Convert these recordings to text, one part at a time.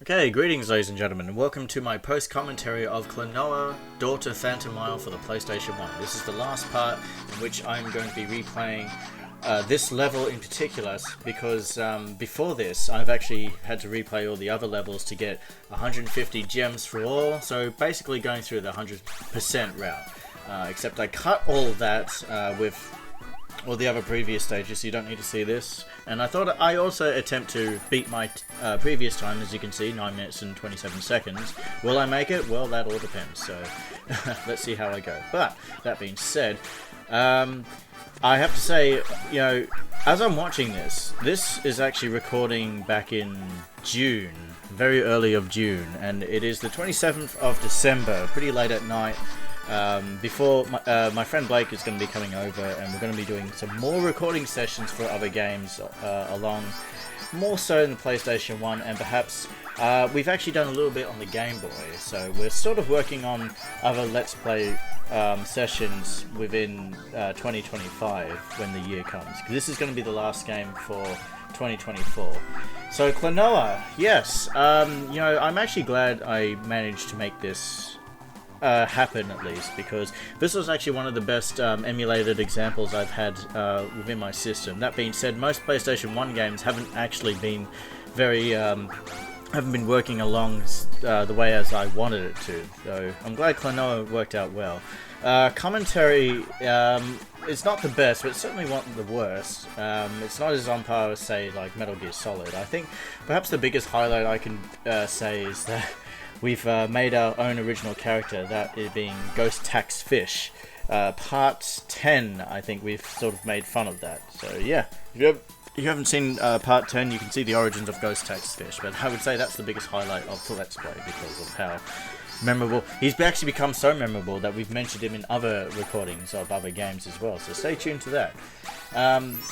Okay, greetings ladies and gentlemen, and welcome to my post-commentary of Klonoa, Daughter Phantomile for the PlayStation 1. This is the last part in which I'm going to be replaying this level in particular, because before this I've actually had to replay all the other levels to get 150 gems for all, so basically going through the 100% route. Except I cut all of that with all the other previous stages, so you don't need to see this. And I thought I also attempt to beat my previous time, as you can see, 9 minutes and 27 seconds. Will I make it? Well, that all depends, so let's see how I go. But, that being said, I have to say, you know, as I'm watching this is actually recording back in June, very early of June, and it is the 27th of December, pretty late at night. Before my friend Blake is going to be coming over, and we're going to be doing some more recording sessions for other games along, more so in the PlayStation 1, and perhaps we've actually done a little bit on the Game Boy, so we're sort of working on other Let's Play sessions within 2025 when the year comes. This is going to be the last game for 2024. So Klonoa, yes, you know, I'm actually glad I managed to make this happen, at least, because this was actually one of the best emulated examples I've had within my system. That being said, most PlayStation 1 games haven't actually been very haven't been working along the way as I wanted it to, so I'm glad Klonoa worked out well. Commentary, it's not the best, but it's certainly not the worst. It's not as on par as, say, like Metal Gear Solid. I think perhaps the biggest highlight I can say is that we've made our own original character, that is being Ghost Tax Fish. Part 10, I think we've sort of made fun of that. So yeah, if you haven't seen Part 10, you can see the origins of Ghost Tax Fish. But I would say that's the biggest highlight of the Let's Play because of how memorable. He's actually become so memorable that we've mentioned him in other recordings of other games as well. So stay tuned to that.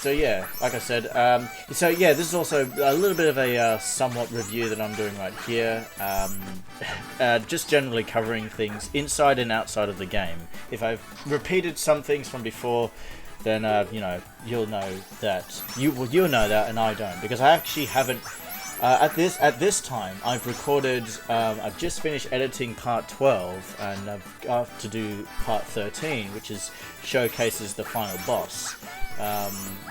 So yeah, like I said, so yeah, this is also a little bit of a somewhat review that I'm doing right here, just generally covering things inside and outside of the game. If I've repeated some things from before, then you know, you'll know that, you'll know that, and I don't, because I actually haven't. At this time, I've recorded. I've just finished editing part 12, and I've got to do part 13, which showcases the final boss.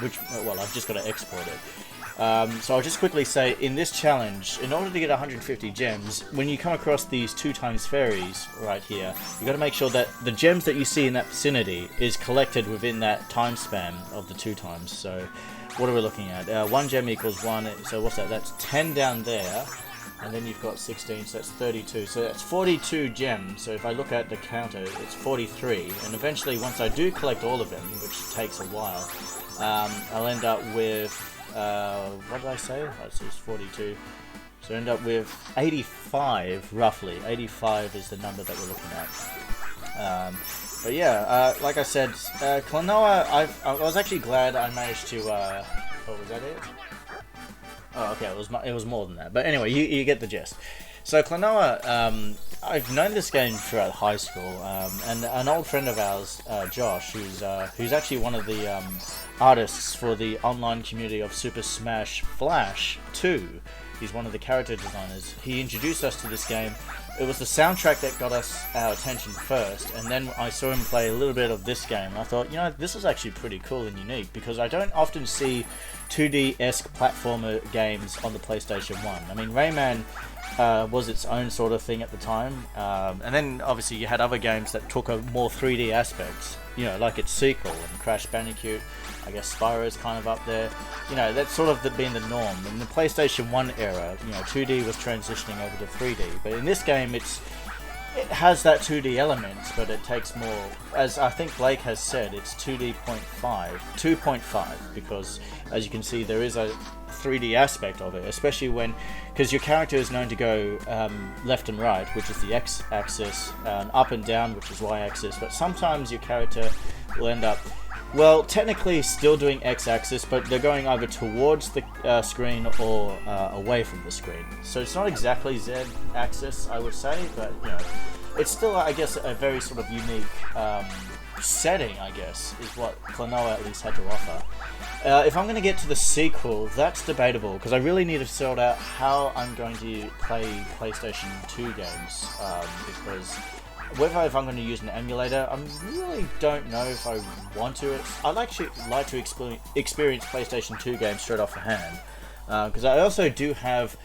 Which, well, I've just got to export it. So I'll just quickly say, in this challenge, in order to get 150 gems, when you come across these 2x fairies right here, you got to make sure that the gems that you see in that vicinity is collected within that time span of the 2 times. So what are we looking at? 1 gem equals 1, so what's that? That's 10 down there, and then you've got 16, so that's 32. So that's 42 gems. So if I look at the counter, it's 43, and eventually once I do collect all of them, which takes a while, I'll end up with, what did I say? It's 42. So I end up with 85, roughly. 85 is the number that we're looking at. But yeah, like I said, Klonoa, I was actually glad I managed to, what was that it? Oh, okay, it was more than that. But anyway, you get the gist. So Klonoa, I've known this game throughout high school, and an old friend of ours, Josh, who's actually one of the artists for the online community of Super Smash Flash 2. He's one of the character designers. He introduced us to this game. It was the soundtrack that got us our attention first, and then I saw him play a little bit of this game, and I thought, you know, this is actually pretty cool and unique, because I don't often see 2D-esque platformer games on the PlayStation 1. I mean, Rayman was its own sort of thing at the time, and then obviously you had other games that took a more 3D aspects, you know, like its sequel, and Crash Bandicoot. I guess Spyro's kind of up there. You know, that's sort of been the norm. In the PlayStation 1 era, you know, 2D was transitioning over to 3D. But in this game, it has that 2D element, but it takes more, as I think Blake has said, it's 2.5, because as you can see, there is a 3D aspect of it, especially because your character is known to go left and right, which is the X-axis, and up and down, which is Y-axis, but sometimes your character will end up, well, technically still doing X-axis, but they're going either towards the screen or away from the screen. So it's not exactly Z-axis, I would say, but you know, it's still, I guess, a very sort of unique setting, I guess, is what Klonoa at least had to offer. If I'm going to get to the sequel, that's debatable, because I really need to sort out how I'm going to play PlayStation 2 games, because whether if I'm going to use an emulator, I really don't know if I want to. I'd actually like to experience PlayStation 2 games straight off the hand, because I also do have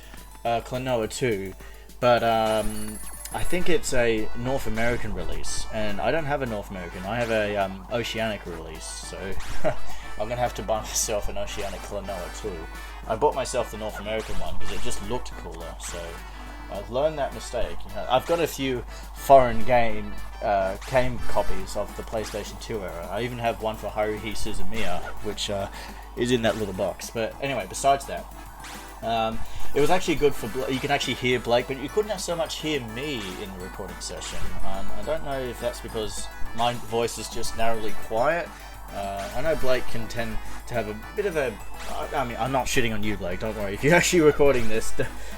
Klonoa 2, but I think it's a North American release, and I don't have a North American. I have a Oceanic release, so I'm going to have to buy myself an Oceanic Klonoa 2. I bought myself the North American one because it just looked cooler, so I've learned that mistake. You know, I've got a few foreign game copies of the PlayStation 2 era. I even have one for Haruhi Suzumiya, which is in that little box. But anyway, besides that, it was actually good for you can actually hear Blake, but you couldn't so much hear me in the recording session. I don't know if that's because my voice is just narrowly quiet. I know Blake can tend to have a bit of a... I mean, I'm not shitting on you, Blake, don't worry. If you're actually recording this...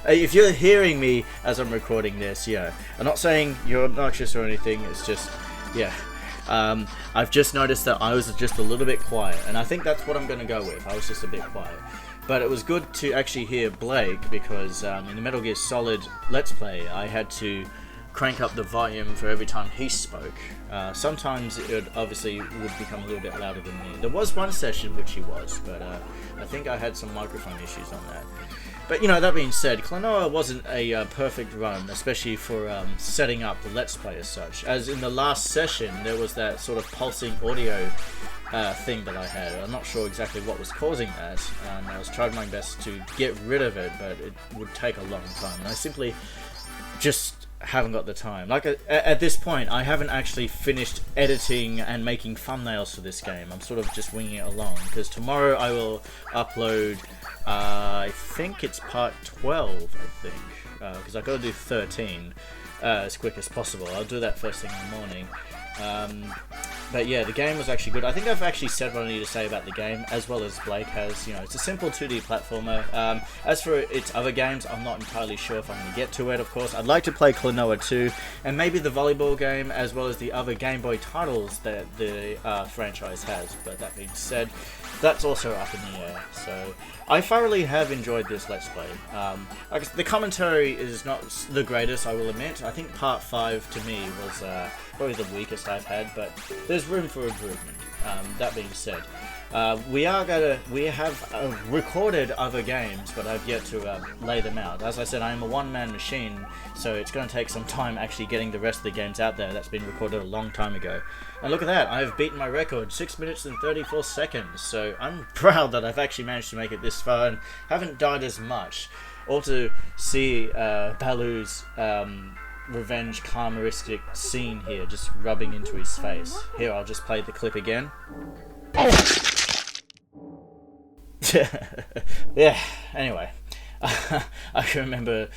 If you're hearing me as I'm recording this, yeah. I'm not saying you're obnoxious or anything, it's just... Yeah. I've just noticed that I was just a little bit quiet, and I think that's what I'm going to go with. I was just a bit quiet. But it was good to actually hear Blake, because in the Metal Gear Solid Let's Play, I had to crank up the volume for every time he spoke. Sometimes it obviously would become a little bit louder than me. There was one session which he was, but I think I had some microphone issues on that. But you know, that being said, Klonoa wasn't a perfect run, especially for setting up the Let's Play as such. As in the last session, there was that sort of pulsing audio thing that I had. I'm not sure exactly what was causing that, and I was trying my best to get rid of it, but it would take a long time, and I simply just haven't got the time. Like at this point, I haven't actually finished editing and making thumbnails for this game. I'm sort of just winging it along, because tomorrow I will upload, I think it's part 12, I think, because I've got to do 13 as quick as possible. I'll do that first thing in the morning. But yeah, the game was actually good. I think I've actually said what I need to say about the game, as well as Blake has. You know, it's a simple 2D platformer. As for its other games, I'm not entirely sure if I'm going to get to it, of course. I'd like to play Klonoa 2, and maybe the volleyball game, as well as the other Game Boy titles that the franchise has. But that being said, that's also up in the air. So I thoroughly have enjoyed this Let's Play. The commentary is not the greatest, I will admit. I think Part 5 to me was probably the weakest I've had, but there's room for improvement. That being said, we have recorded other games, but I've yet to lay them out. As I said, I am a one-man machine, so it's going to take some time actually getting the rest of the games out there. That's been recorded a long time ago. And look at that, I've beaten my record, 6 minutes and 34 seconds, so I'm proud that I've actually managed to make it this far and haven't died as much. Or to see Balu's revenge karmaristic scene here just rubbing into his face. Here, I'll just play the clip again. Yeah, anyway. I can remember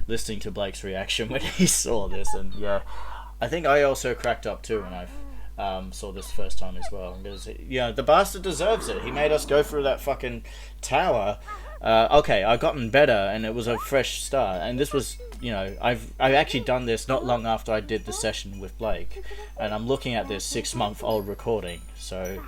listening to Blake's reaction when he saw this, and yeah, I think I also cracked up too when I saw this first time as well. Because, yeah, the bastard deserves it. He made us go through that fucking tower. Okay, I've gotten better, and it was a fresh start. And this was, you know, I've actually done this not long after I did the session with Blake, and I'm looking at this 6-month-old recording. So,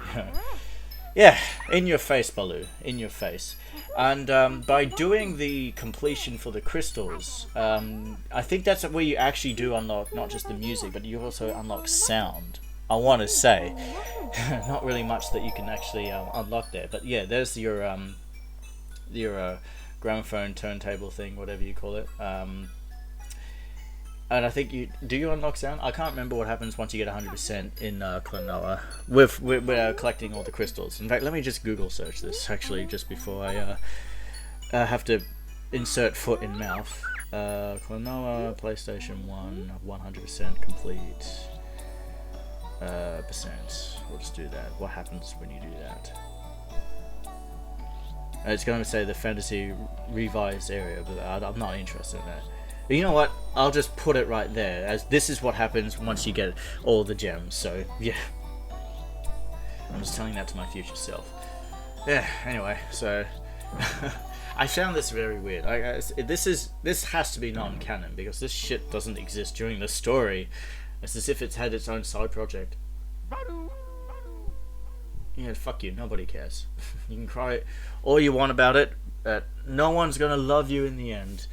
yeah, in your face, Balu, in your face. And by doing the completion for the crystals, I think that's where you actually do unlock not just the music, but you also unlock sound. I want to say, not really much that you can actually unlock there, but yeah, there's your gramophone turntable thing, whatever you call it. And I think you unlock sound. I can't remember what happens once you get 100% in Klonoa with collecting all the crystals. In fact, let me just Google search this actually, just before I have to insert foot in mouth. Klonoa PlayStation 1 100% complete. Percent. We'll just do that. What happens when you do that? It's going to say the fantasy revised area, but I'm not interested in that. But you know what? I'll just put it right there, as this is what happens once you get all the gems. So yeah, I'm just telling that to my future self. Yeah. Anyway, so I found this very weird. This has to be non-canon, because this shit doesn't exist during the story. It's as if it's had its own side project. Yeah, fuck you. Nobody cares. You can cry all you want about it, but no one's gonna love you in the end.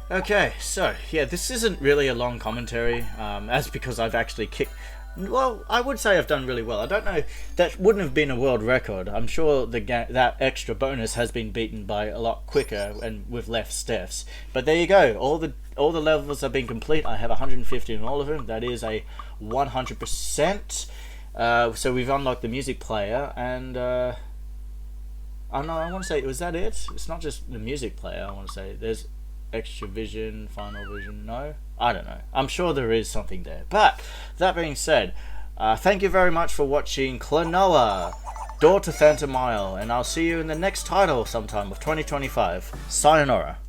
Okay, so yeah, this isn't really a long commentary, as because I've actually kicked. Well, I would say I've done really well. I don't know. That wouldn't have been a world record. I'm sure that extra bonus has been beaten by a lot quicker and with less steps. But there you go. All the levels have been complete. I have 150 in all of them. That is a 100%. So we've unlocked the music player, and oh no, I want to say, was that it? It's not just the music player. I want to say there's extra vision, final vision. No, I don't know. I'm sure there is something there. But that being said, thank you very much for watching Klonoa, Daughter Phantomile, and I'll see you in the next title sometime of 2025. Sayonara.